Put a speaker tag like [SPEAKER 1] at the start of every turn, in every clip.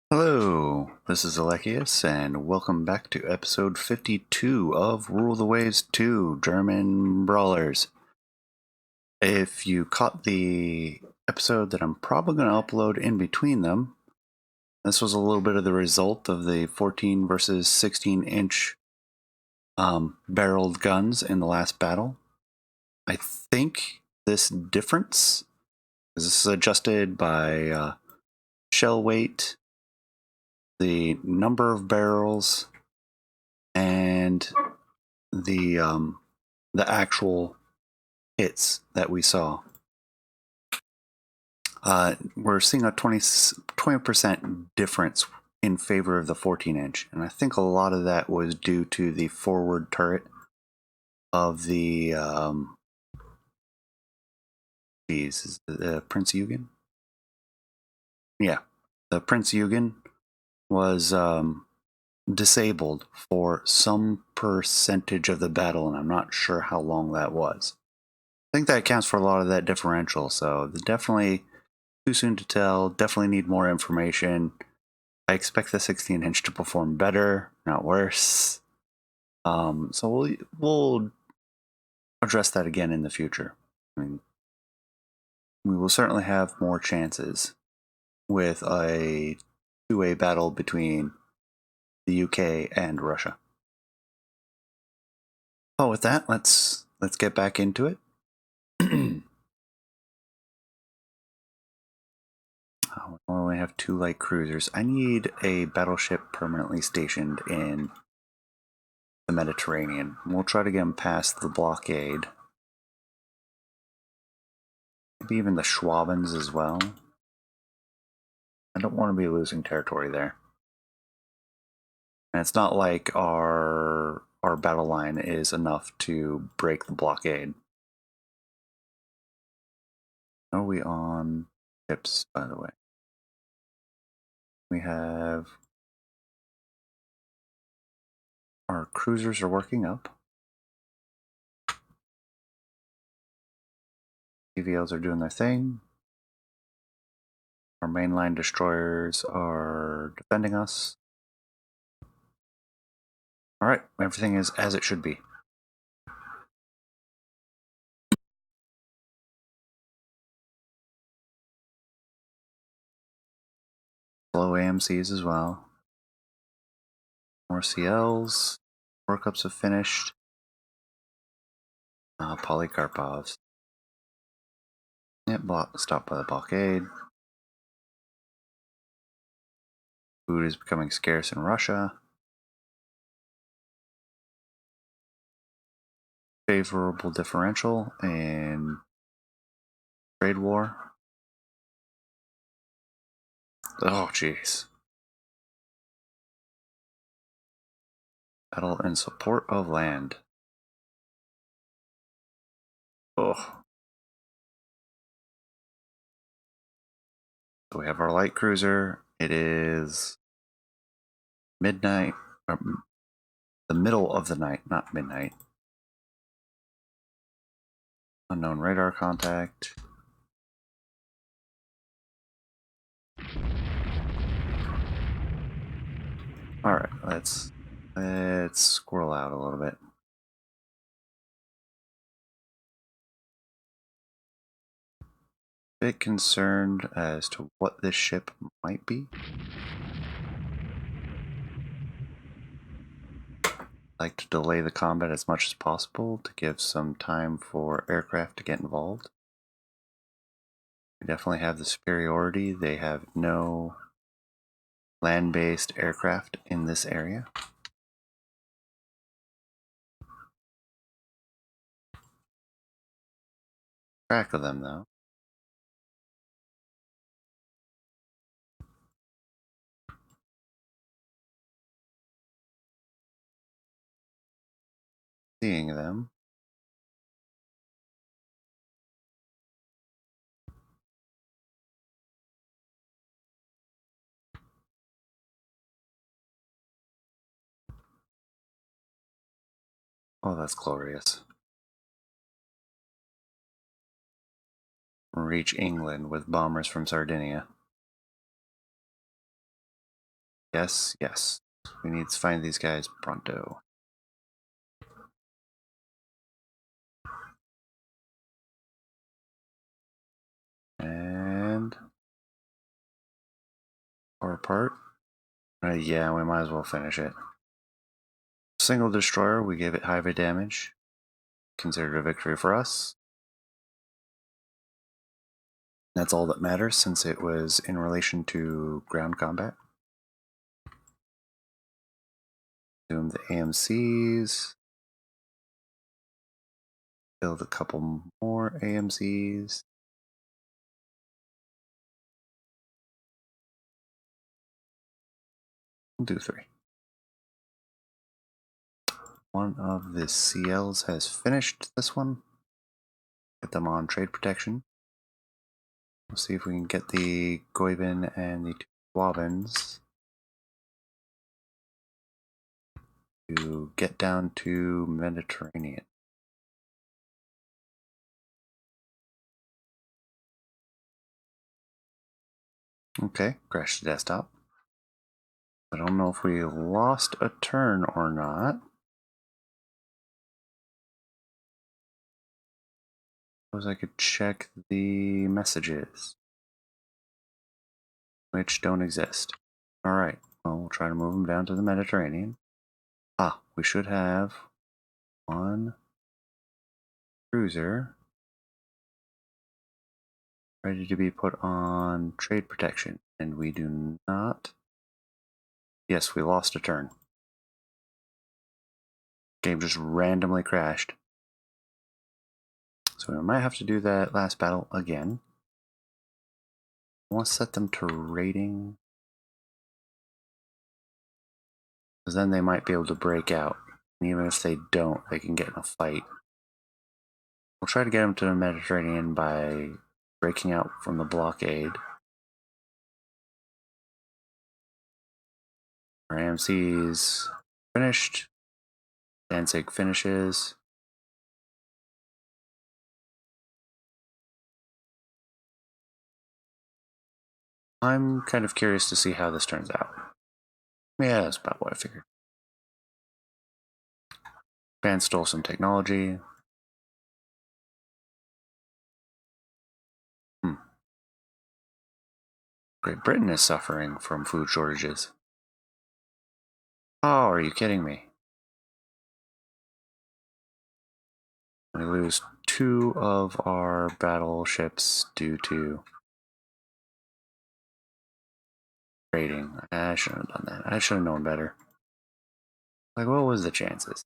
[SPEAKER 1] Hello, this is Alechius, and welcome back to episode 52 of Rule the Waves 2 German Brawlers. If you caught the episode that I'm probably going to upload in between them, this was a little bit of the result of the 14 versus 16-inch barreled guns in the last battle. I think this difference is adjusted by shell weight, the number of barrels, and the actual hits that we saw. We're seeing a 20% difference in favor of the 14-inch, and I think a lot of that was due to the forward turret of the is the Prince Eugen? Yeah, the Prince Eugen was disabled for some percentage of the battle, and I'm not sure how long that was. I think that accounts for a lot of that differential, so definitely too soon to tell, definitely need more information. I expect the 16-inch to perform better, not worse. So we'll address that again in the future. I mean, we will certainly have more chances with a two-way battle between the UK and Russia. Oh, with that, let's get back into it. We only have 2 light cruisers. I need a battleship permanently stationed in the Mediterranean. We'll try to get them past the blockade. Maybe even the Schwabens as well. I don't want to be losing territory there. And it's not like our battle line is enough to break the blockade. Are we on ships, by the way? We have our cruisers are working up. CVLs are doing their thing. Our mainline destroyers are defending us. All right, everything is as it should be. Low AMCs as well. More CLs. Workups have finished. Polycarpovs. Yep, stopped by the blockade. Food is becoming scarce in Russia. Favorable differential in trade war. Oh, jeez. Battle in support of land. Oh. So we have our light cruiser. It is midnight. The middle of the night, not midnight. Unknown radar contact. Alright, let's squirrel out a little bit. Bit concerned as to what this ship might be. Like to delay the combat as much as possible to give some time for aircraft to get involved. We definitely have the superiority. They have no land-based aircraft in this area. Track of them though. Seeing them. Oh, that's glorious. Reach England with bombers from Sardinia. Yes, yes. We need to find these guys pronto. And far apart. Yeah, we might as well finish it. Single destroyer, we gave it highway damage. Considered a victory for us. That's all that matters since it was in relation to ground combat. Doom the AMCs. Build a couple more AMCs. We'll do 3. One of the CLs has finished this one. Get them on trade protection. We'll see if we can get the Goibin and the 2 Wabins to get down to Mediterranean. Okay, crash the desktop. I don't know if we lost a turn or not. Suppose I could check the messages, which don't exist. Alright, well, we'll try to move them down to the Mediterranean. Ah, we should have 1 cruiser ready to be put on trade protection, and we do not. Yes, we lost a turn. Game just randomly crashed. So we might have to do that last battle again. I want to set them to rating, because then they might be able to break out. And even if they don't, they can get in a fight. We'll try to get them to the Mediterranean by breaking out from the blockade. Our AMC's finished. Danzig finishes. I'm kind of curious to see how this turns out. Yeah, that's about what I figured. Band stole some technology. Great Britain is suffering from food shortages. Oh, are you kidding me? We lose 2 of our battleships due to raiding. I shouldn't have done that. I should have known better. Like, what was the chances?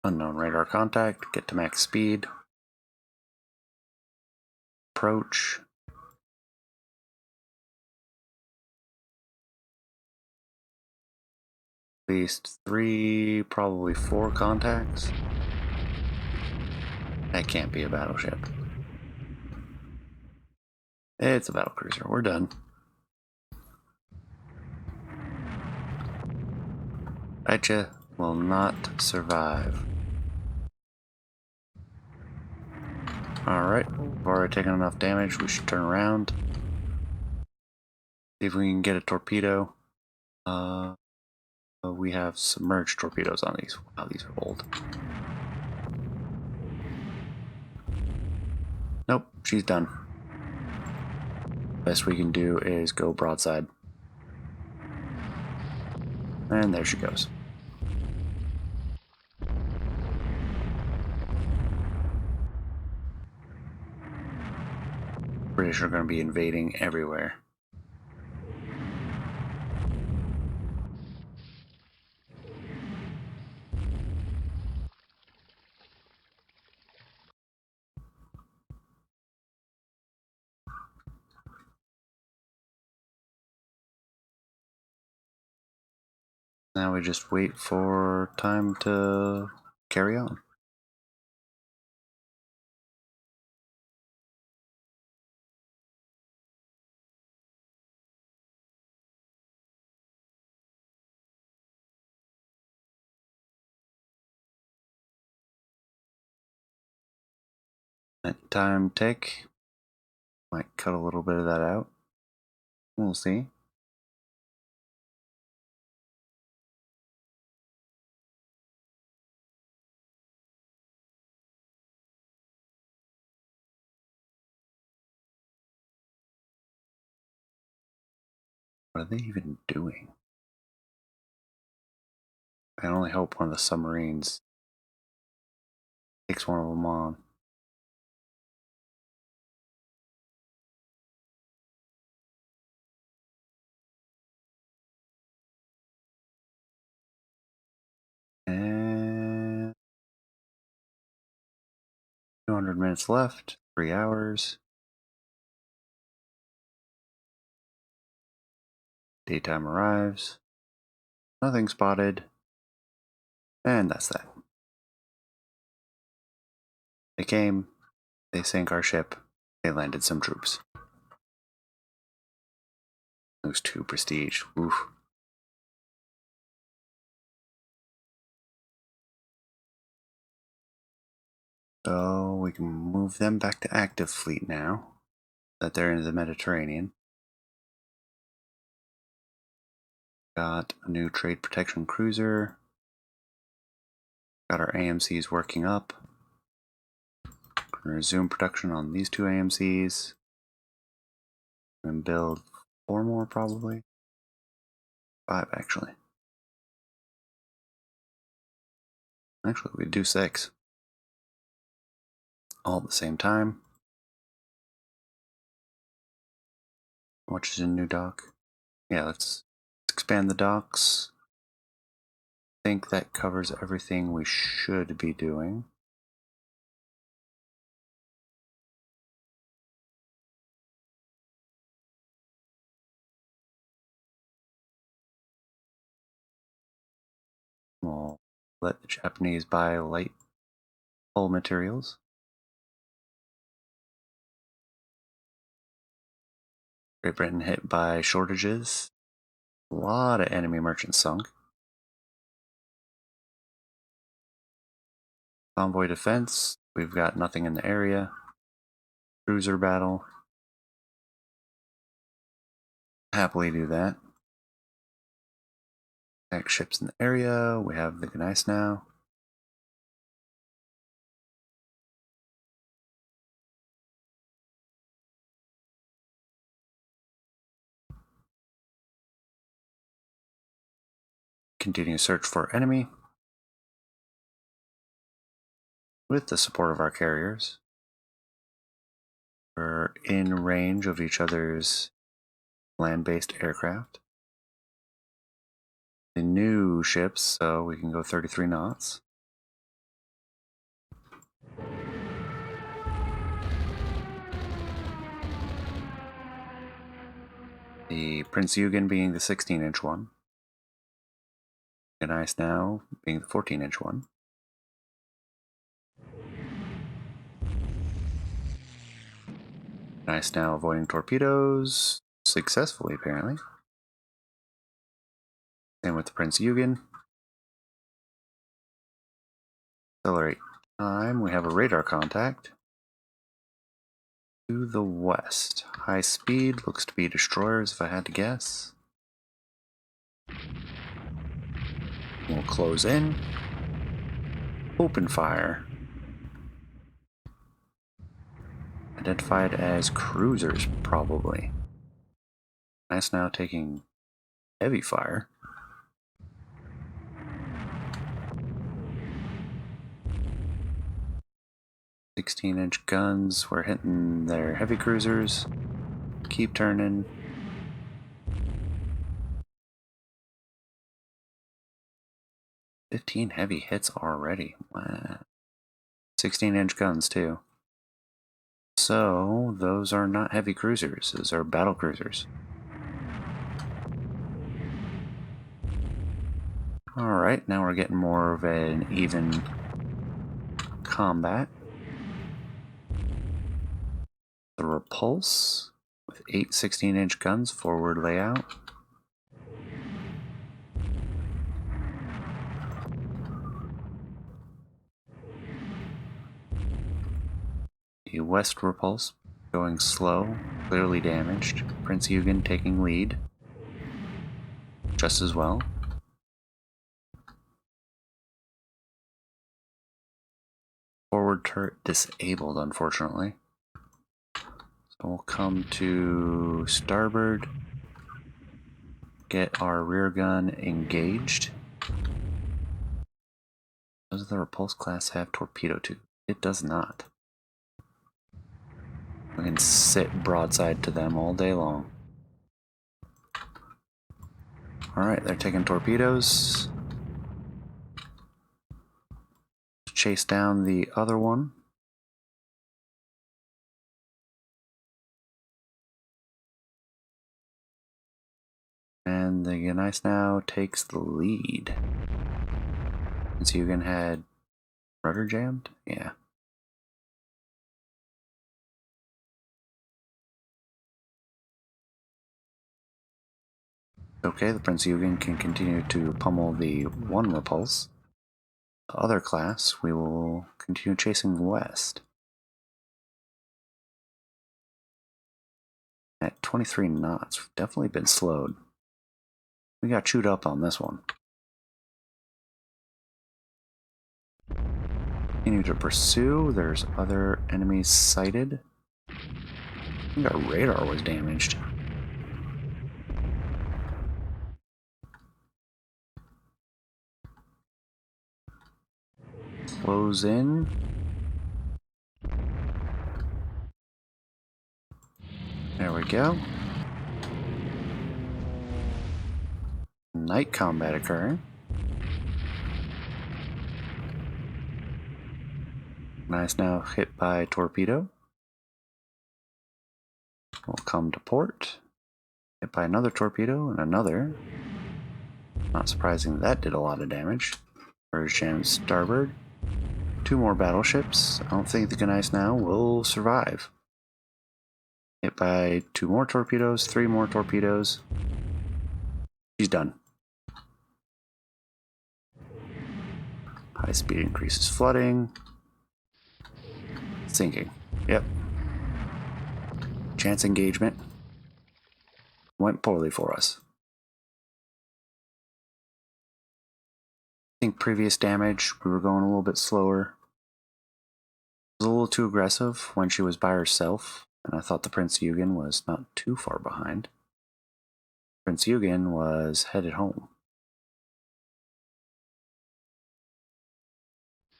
[SPEAKER 1] Unknown radar contact. Get to max speed. Approach. At least 3, probably 4 contacts. That can't be a battleship. It's a battlecruiser. We're done. Betcha will not survive. Alright, we've already taken enough damage. We should turn around. See if we can get a torpedo. We have submerged torpedoes on these. Wow, these are old. Nope, she's done. Best we can do is go broadside. And there she goes. British are going to be invading everywhere. Now we just wait for time to carry on. Let time take. Might cut a little bit of that out. We'll see. What are they even doing? I only hope one of the submarines takes one of them on. And 200 minutes left, 3 hours. Daytime arrives. Nothing spotted. And that's that. They came, they sank our ship, they landed some troops. Those 2 prestige. Oof. So we can move them back to active fleet now that they're in the Mediterranean. Got a new trade protection cruiser. Got our AMCs working up. Gonna resume production on these 2 AMCs. And build 4 more probably. 5 actually. Actually, we do 6. All at the same time. Which is a new dock. Yeah, let's expand the docks. I think that covers everything we should be doing. We'll let the Japanese buy light hull materials. Great Britain hit by shortages. A lot of enemy merchants sunk. Convoy defense, we've got nothing in the area. Cruiser battle. Happily do that. Attack ships in the area. We have the Gneiss now. Continue search for enemy. With the support of our carriers. We're in range of each other's land-based aircraft. The new ships, so we can go 33 knots. The Prince Eugen being the 16-inch one. Gneiss now being the 14-inch one. Gneiss now avoiding torpedoes successfully, apparently. Same with the Prince Eugen. Accelerate time. We have a radar contact. To the west. High speed. Looks to be destroyers, if I had to guess. We'll close in. Open fire. Identified as cruisers, probably. Gneiss now taking heavy fire. "16-inch guns, we're hitting their heavy cruisers. Keep turning. "15 heavy hits already. Wow. 16-inch guns, too. So, those are not heavy cruisers. Those are battle cruisers. Alright, now we're getting more of an even combat. The Repulse with 8 16-inch guns, forward layout. The West Repulse going slow, clearly damaged. Prince Eugen taking lead. Just as well. Forward turret disabled, unfortunately. So we'll come to starboard. Get our rear gun engaged. Does the repulse class have torpedo tube? It does not. We can sit broadside to them all day long. Alright, they're taking torpedoes. Chase down the other one. And the Gneiss now takes the lead. And so Eugen had rudder jammed? Yeah. Okay, the Prince Eugen can continue to pummel the one repulse. The other class, we will continue chasing west. At 23 knots, we've definitely been slowed. We got chewed up on this one. Continue to pursue. There's other enemies sighted. I think our radar was damaged. Close in. There we go. Night combat occurring. Nice, now hit by torpedo. We'll come to port. Hit by another torpedo and another. Not surprising that did a lot of damage. There's jammed starboard. 2 more battleships. I don't think the Gneiss now will survive. Hit by 2 more torpedoes, 3 more torpedoes. She's done. High speed increases flooding. Sinking. Yep. Chance engagement. Went poorly for us. I think previous damage, we were going a little bit slower. It was a little too aggressive when she was by herself, and I thought the Prince Eugen was not too far behind. Prince Eugen was headed home.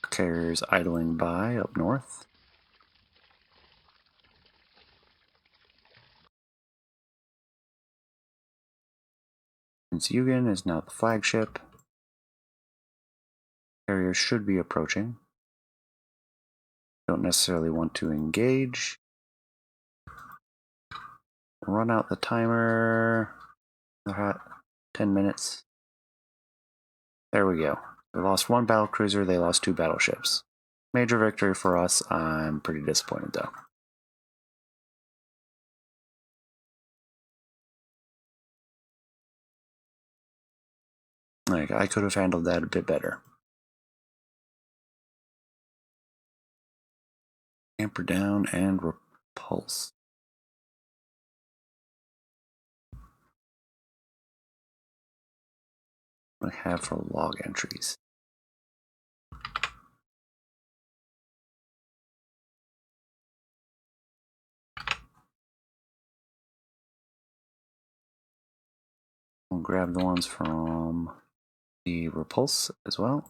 [SPEAKER 1] Carriers idling by up north. Prince Eugen is now the flagship. Carriers should be approaching. Don't necessarily want to engage. Run out the timer. 10 minutes. There we go. They lost 1 battlecruiser, they lost 2 battleships. Major victory for us. I'm pretty disappointed though. Like, I could have handled that a bit better. Camper down and repulse. What do I have for log entries? We'll grab the ones from the repulse as well.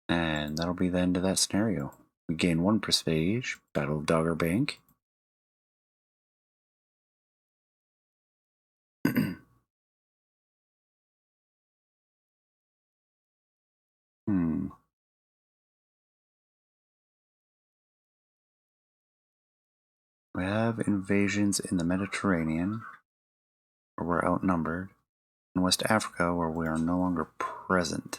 [SPEAKER 1] And that'll be the end of that scenario. We gain 1 prestige, Battle of Dogger Bank. We have invasions in the Mediterranean, where we're outnumbered, in West Africa, where we are no longer present.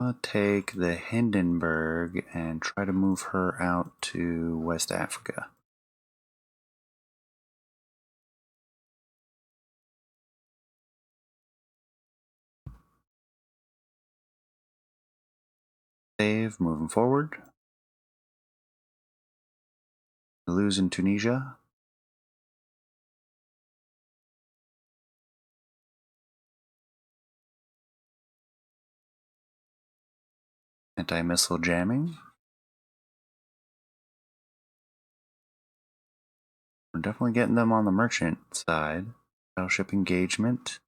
[SPEAKER 1] I'll take the Hindenburg and try to move her out to West Africa. Save, moving forward. Lose in Tunisia. Anti-missile jamming. We're definitely getting them on the merchant side. Battleship engagement.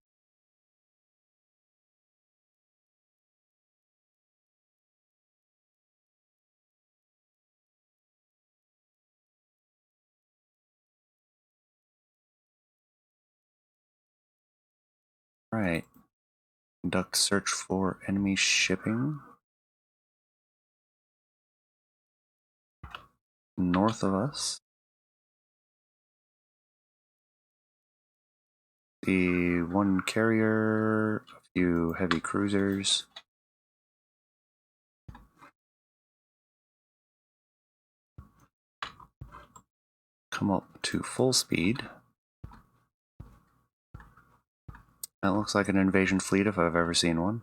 [SPEAKER 1] Right. Conduct search for enemy shipping. North of us. The one carrier, a few heavy cruisers. Come up to full speed. That looks like an invasion fleet if I've ever seen one.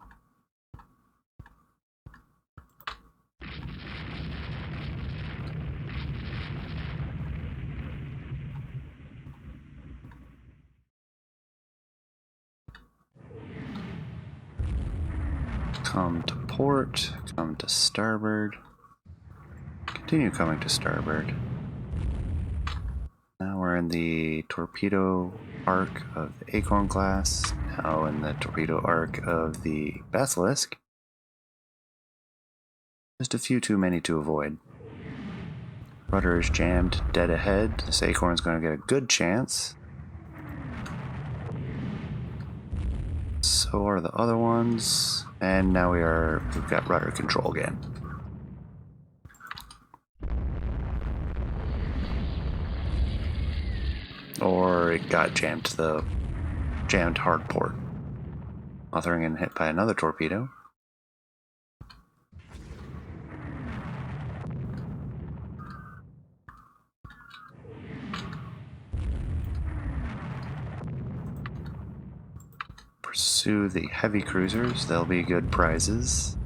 [SPEAKER 1] Come to port, come to starboard. Continue coming to starboard. Now we're in the torpedo arc of the Acorn class, now in the torpedo arc of the Basilisk. Just a few too many to avoid. Rudder is jammed dead ahead. This Acorn's going to get a good chance. So are the other ones. And now we've got rudder control again. Or it got jammed to the jammed hard port. Lothringen hit by another torpedo. Pursue the heavy cruisers, they'll be good prizes.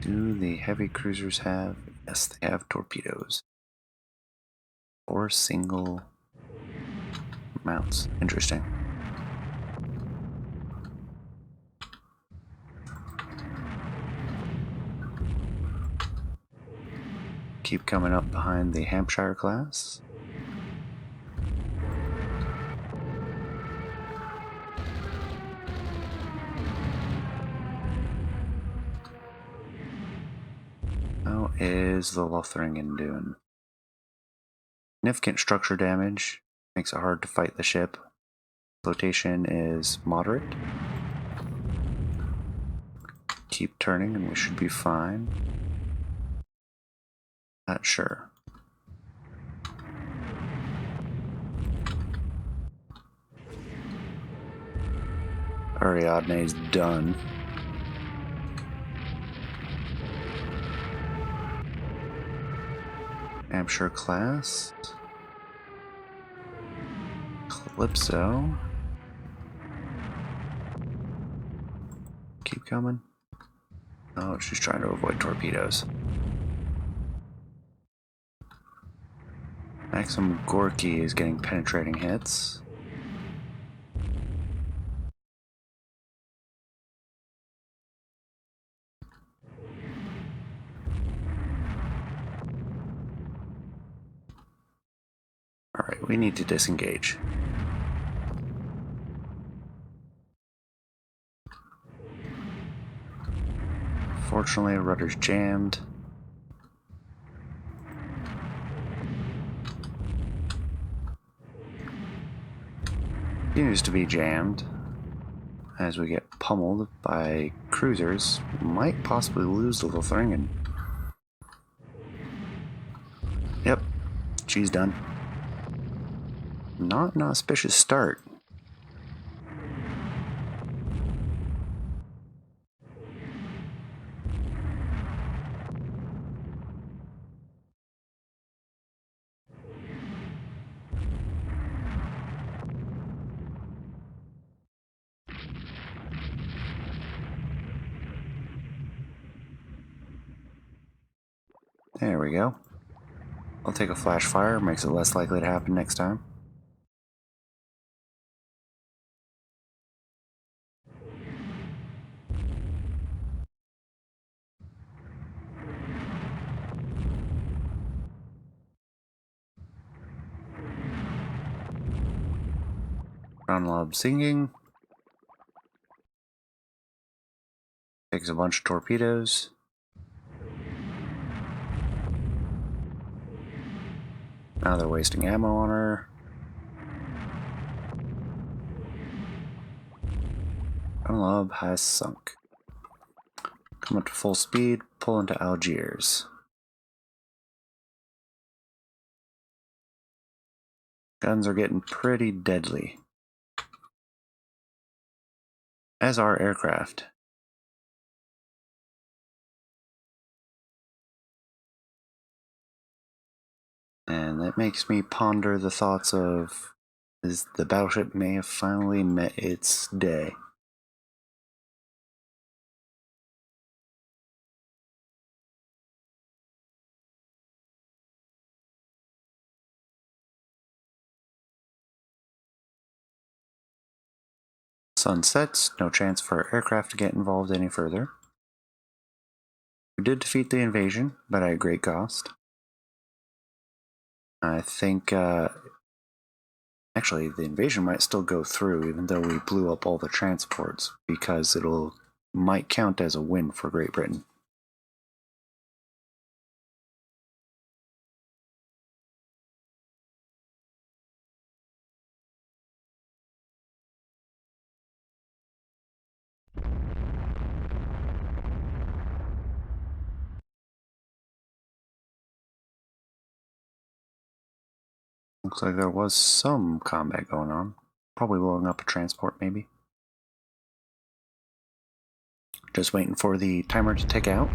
[SPEAKER 1] Do the heavy cruisers have? Yes, they have torpedoes. 4 single mounts. Interesting. Keep coming up behind the Hampshire class. How is the Lothringen doing? Significant structure damage. Makes it hard to fight the ship. Flotation is moderate. Keep turning and we should be fine. Not sure. Ariadne's done. Hampshire class. Calypso. Keep coming. Oh, she's trying to avoid torpedoes. Maxim Gorky is getting penetrating hits. Alright, we need to disengage. Fortunately, rudder's jammed. Continues to be jammed as we get pummeled by cruisers. Might possibly lose the Lothringen. Yep, She's done. Not an auspicious start. There we go. I'll take a flash fire, makes it less likely to happen next time. Brown lob singing. Takes a bunch of torpedoes. Now they're wasting ammo on her. Brown lob has sunk. Come up to full speed, pull into Algiers. Guns are getting pretty deadly. As are aircraft. And that makes me ponder the thoughts of, is the battleship may have finally met its day. Sun sets, no chance for aircraft to get involved any further. We did defeat the invasion, but at a great cost. I think, actually, the invasion might still go through, even though we blew up all the transports, because might count as a win for Great Britain. Looks like there was some combat going on. Probably blowing up a transport, maybe. Just waiting for the timer to tick out.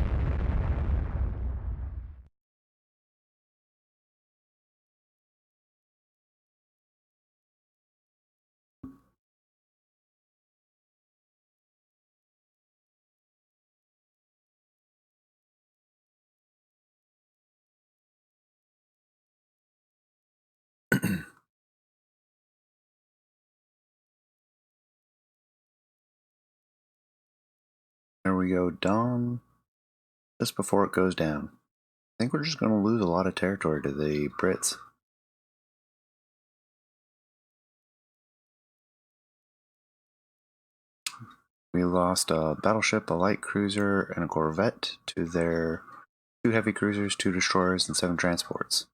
[SPEAKER 1] There we go, dawn. Just before it goes down. I think we're just going to lose a lot of territory to the Brits. We lost a battleship, a light cruiser, and a corvette to their 2 heavy cruisers, 2 destroyers, and 7 transports.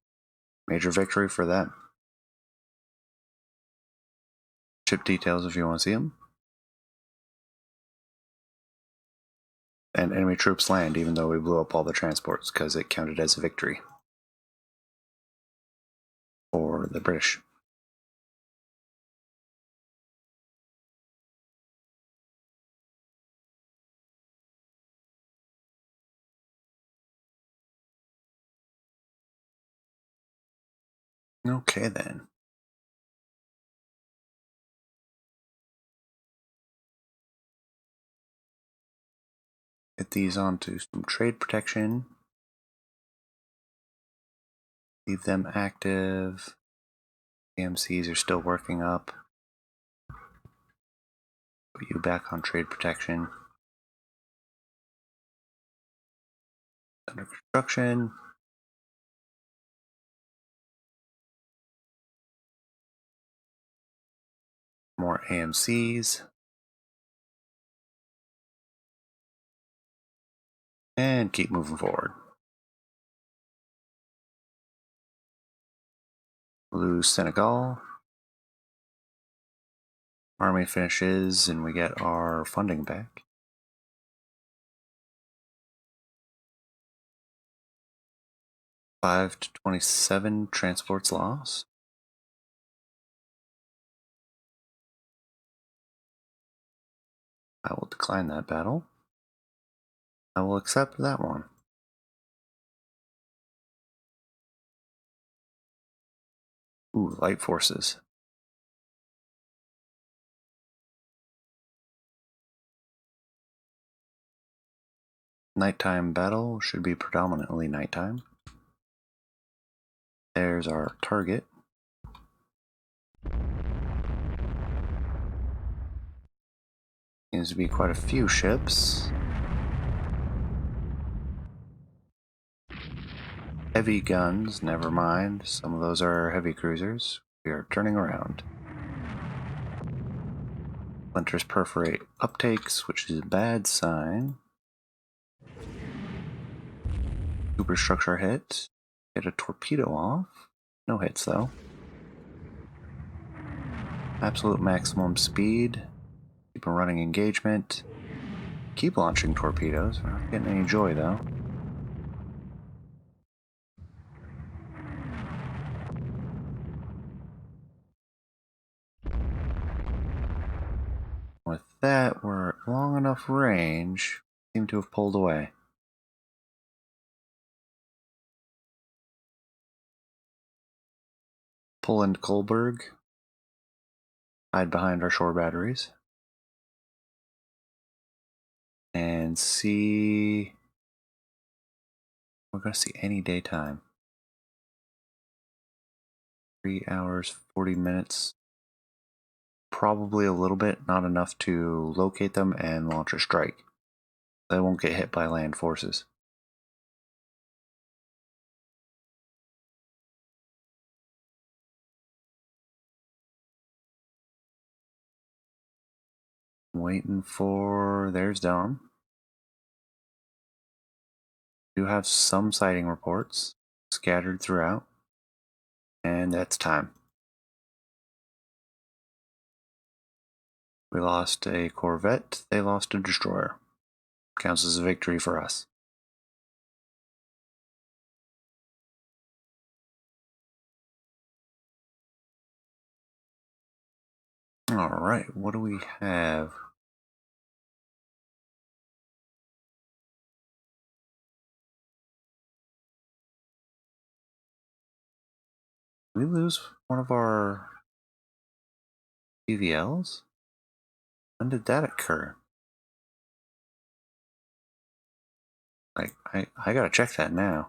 [SPEAKER 1] Major victory for them. Ship details if you want to see them. And enemy troops land even though we blew up all the transports because it counted as a victory for the British. Okay then. Get these onto some trade protection. Leave them active. AMCs are still working up. Put you back on trade protection. Under construction. More AMCs. And keep moving forward. Lose Senegal. Army finishes and we get our funding back. 5 to 27 transports lost. I will decline that battle. I will accept that one. Ooh, light forces. Nighttime battle should be predominantly nighttime. There's our target. Seems to be quite a few ships. Heavy guns, never mind. Some of those are heavy cruisers. We are turning around. Splinters perforate uptakes, which is a bad sign. Superstructure hit. Get a torpedo off. No hits though. Absolute maximum speed. Keep a running engagement. Keep launching torpedoes. We're not getting any joy though. With that, we're at long enough range. Seem to have pulled away. Pull into Kolberg. Hide behind our shore batteries. And see... We're going to see any daytime. 3 hours, 40 minutes. Probably a little bit, not enough to locate them and launch a strike. They won't get hit by land forces. Waiting for... There's Dom. Do have some sighting reports scattered throughout. And that's time. We lost a corvette, they lost a destroyer. Counts as a victory for us. Alright, what do we have? Did we lose one of our PVLs? When did that occur? Like, I gotta check that now.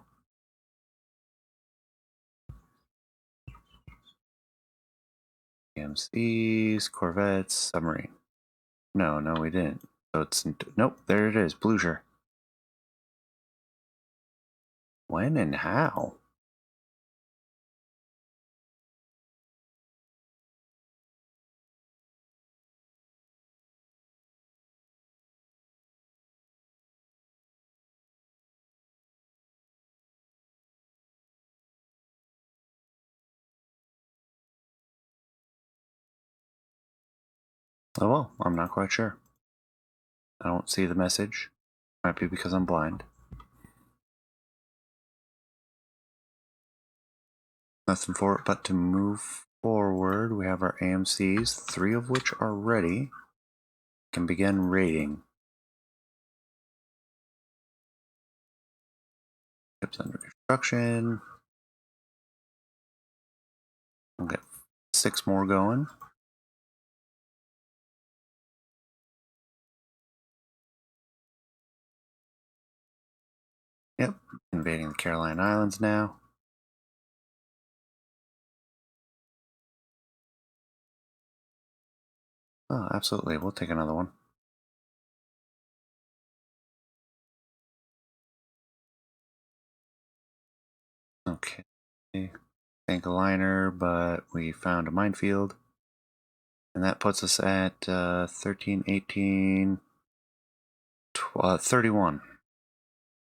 [SPEAKER 1] AMCs, corvettes, submarine. No, we didn't. So it's... Nope, there it is, Blucher. When and how? Oh well, I'm not quite sure. I don't see the message. Might be because I'm blind. Nothing for it but to move forward. We have our AMCs, 3 of which are ready. Can begin raiding. Ships under construction. We'll get 6 more going. Yep, invading the Caroline Islands now. Oh, absolutely. We'll take another one. Okay. Tank a liner, but we found a minefield. And that puts us at 13, 18, 31.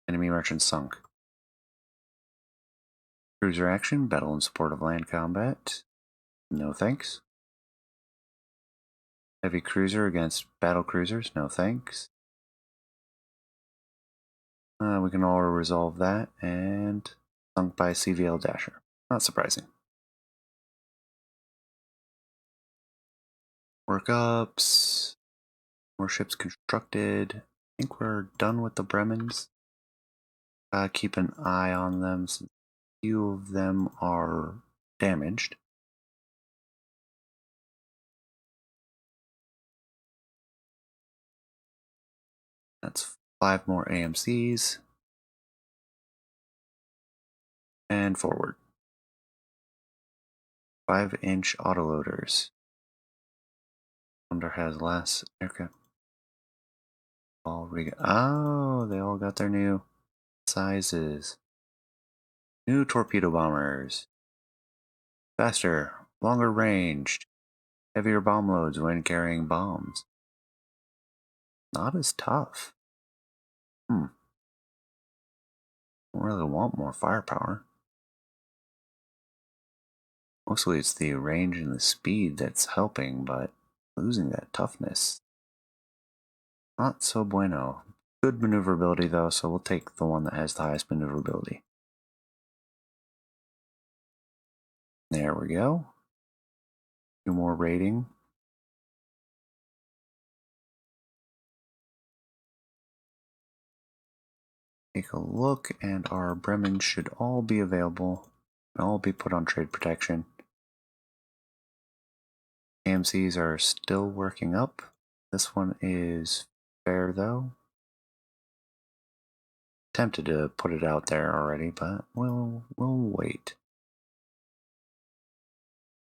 [SPEAKER 1] Enemy merchant sunk. Cruiser action, battle in support of land combat. No thanks. Heavy cruiser against battle cruisers. No thanks. We can all resolve that, and Sunk by CVL Dasher. Not surprising. Workups. More ships constructed. I think we're done with the Bremens. Keep an eye on them since a few of them are damaged. That's 5 more AMCs. And forward. 5-inch autoloaders. Wonder has less aircraft. Oh, they all got their new sizes. New torpedo bombers. Faster, longer ranged, heavier bomb loads when carrying bombs. Not as tough. Don't really want more firepower. Mostly it's the range and the speed that's helping, but losing that toughness, not so bueno. Good maneuverability though, so we'll take the one that has the highest maneuverability. There we go. 2 more rating. Take a look, and our Bremen should all be available and all be put on trade protection. AMCs are still working up. This one is fair though. Tempted to put it out there already, but we'll wait.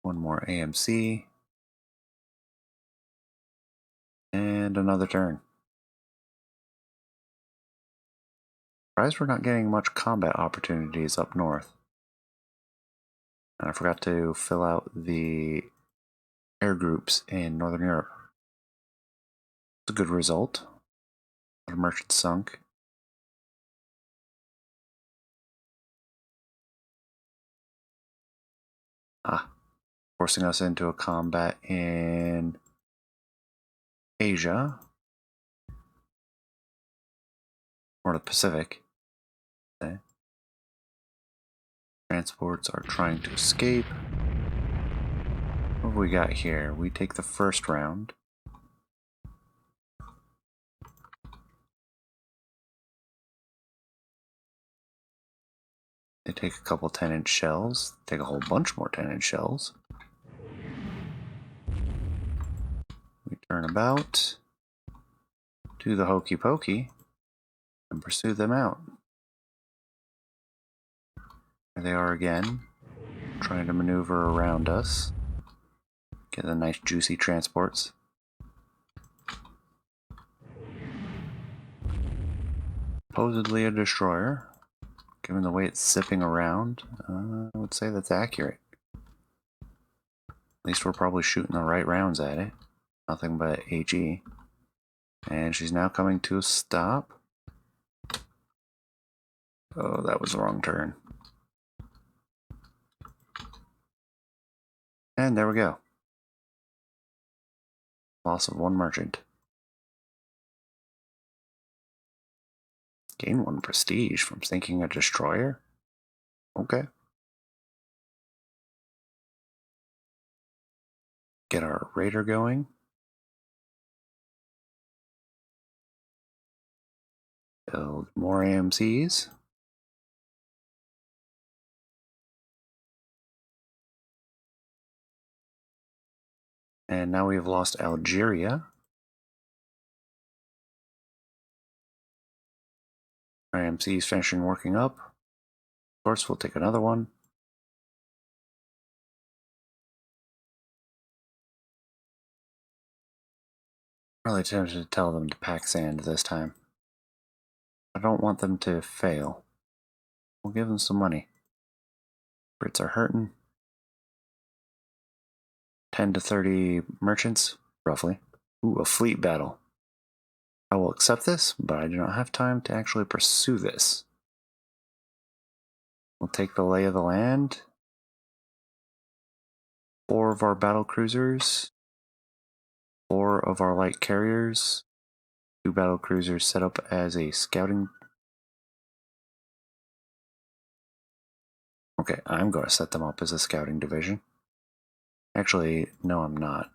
[SPEAKER 1] 1 more AMC. And another turn. Surprised we're not getting much combat opportunities up north. And I forgot to fill out the air groups in Northern Europe. It's a good result. A lot of merchants sunk. Forcing us into a combat in Asia. Or the Pacific. Okay. Transports are trying to escape. What have we got here? We take the first round. They take a couple 10-inch shells. Take a whole bunch more 10-inch shells. We turn about, do the hokey pokey, and pursue them out. There they are again, trying to maneuver around us. Get the nice juicy transports. Supposedly a destroyer. Given the way it's zipping around, I would say that's accurate. At least we're probably shooting the right rounds at it. Nothing but HE. And she's now coming to a stop. Oh, that was the wrong turn. And there we go. Loss of 1 merchant. Gain 1 prestige from sinking a destroyer? Okay. Get our raider going. Build more AMCs. And now we've lost Algeria. Our AMC is finishing working up. Of course, we'll take another one. Really tempted to tell them to pack sand this time. I don't want them to fail. We'll give them some money. Brits are hurting. 10 to 30 merchants, roughly. Ooh, a fleet battle. I will accept this, but I do not have time to actually pursue this. We'll take the lay of the land. 4 of our battlecruisers. 4 of our light carriers. 2 battlecruisers set up as a scouting. Okay, I'm going to set them up as a scouting division. Actually, no, I'm not.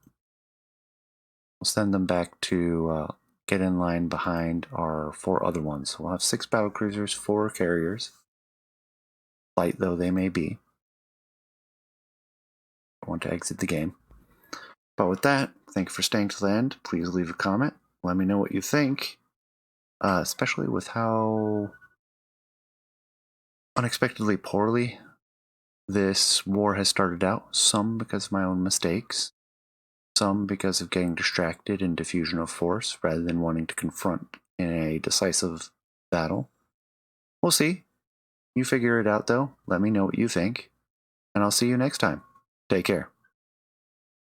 [SPEAKER 1] We'll send them back to get in line behind our 4 other ones. We'll have 6 battlecruisers, 4 carriers, light though they may be. I want to exit the game. But with that, thank you for staying to the end. Please leave a comment. Let me know what you think, especially with how unexpectedly poorly this war has started out. Some because of my own mistakes, some because of getting distracted in diffusion of force rather than wanting to confront in a decisive battle. We'll see. You figure it out though. Let me know what you think, and I'll see you next time. Take care.